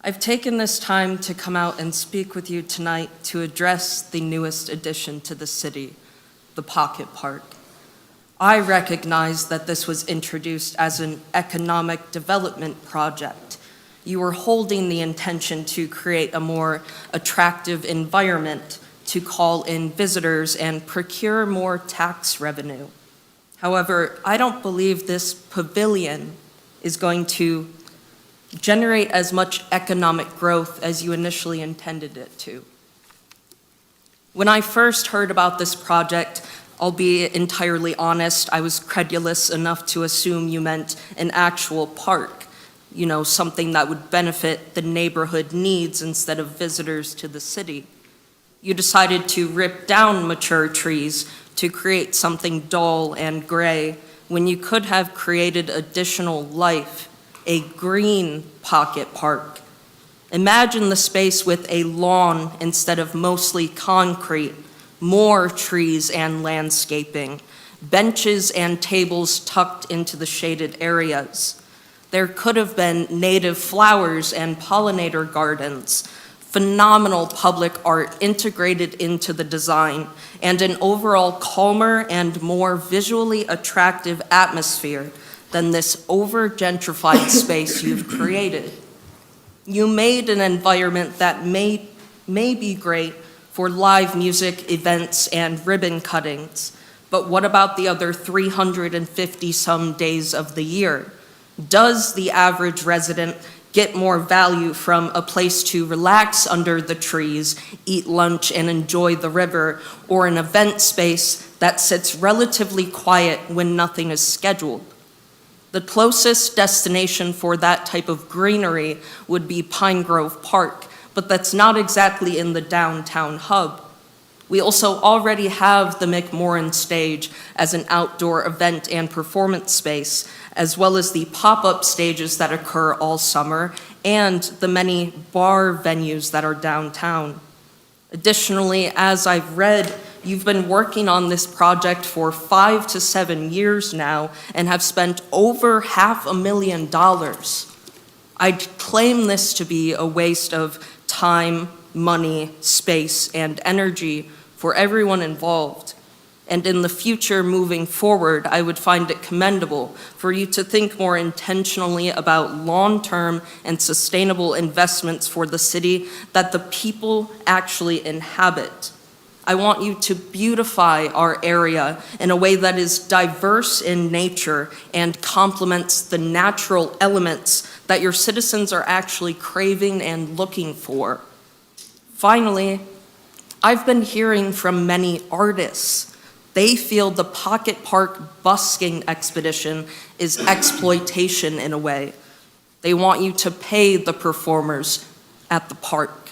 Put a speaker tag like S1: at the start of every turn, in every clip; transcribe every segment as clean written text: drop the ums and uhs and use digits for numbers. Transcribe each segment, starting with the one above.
S1: I've taken this time to come out and speak with you tonight to address the newest addition to the city, the Pocket Park. I recognize that this was introduced as an economic development project. You were holding the intention to create a more attractive environment to call in visitors and procure more tax revenue. However, I don't believe this pavilion is going to generate as much economic growth as you initially intended it to. When I first heard about this project, I'll be entirely honest, I was credulous enough to assume you meant an actual park, something that would benefit the neighborhood needs instead of visitors to the city. You decided to rip down mature trees to create something dull and gray when you could have created additional life, a green pocket park. Imagine the space with a lawn instead of mostly concrete, more trees and landscaping, benches and tables tucked into the shaded areas. There could have been native flowers and pollinator gardens, phenomenal public art integrated into the design, and an overall calmer and more visually attractive atmosphere than this over-gentrified space you've created. You made an environment that may be great for live music events and ribbon cuttings, but what about the other 350-some days of the year? Does the average resident get more value from a place to relax under the trees, eat lunch, and enjoy the river, or an event space that sits relatively quiet when nothing is scheduled? The closest destination for that type of greenery would be Pine Grove Park, but that's not exactly in the downtown hub. We also already have the McMorran stage as an outdoor event and performance space, as well as the pop-up stages that occur all summer and the many bar venues that are downtown. Additionally, as I've read, you've been working on this project for 5 to 7 years now and have spent over $500,000. I'd claim this to be a waste of time, money, space, and energy for everyone involved. And in the future, moving forward, I would find it commendable for you to think more intentionally about long-term and sustainable investments for the city that the people actually inhabit. I want you to beautify our area in a way that is diverse in nature and complements the natural elements that your citizens are actually craving and looking for. Finally, I've been hearing from many artists. They feel the Pocket Park busking expedition is exploitation in a way. They want you to pay the performers at the park.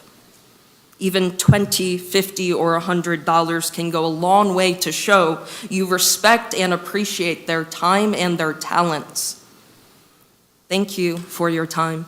S1: Even $20, $50, or $100 can go a long way to show you respect and appreciate their time and their talents. Thank you for your time.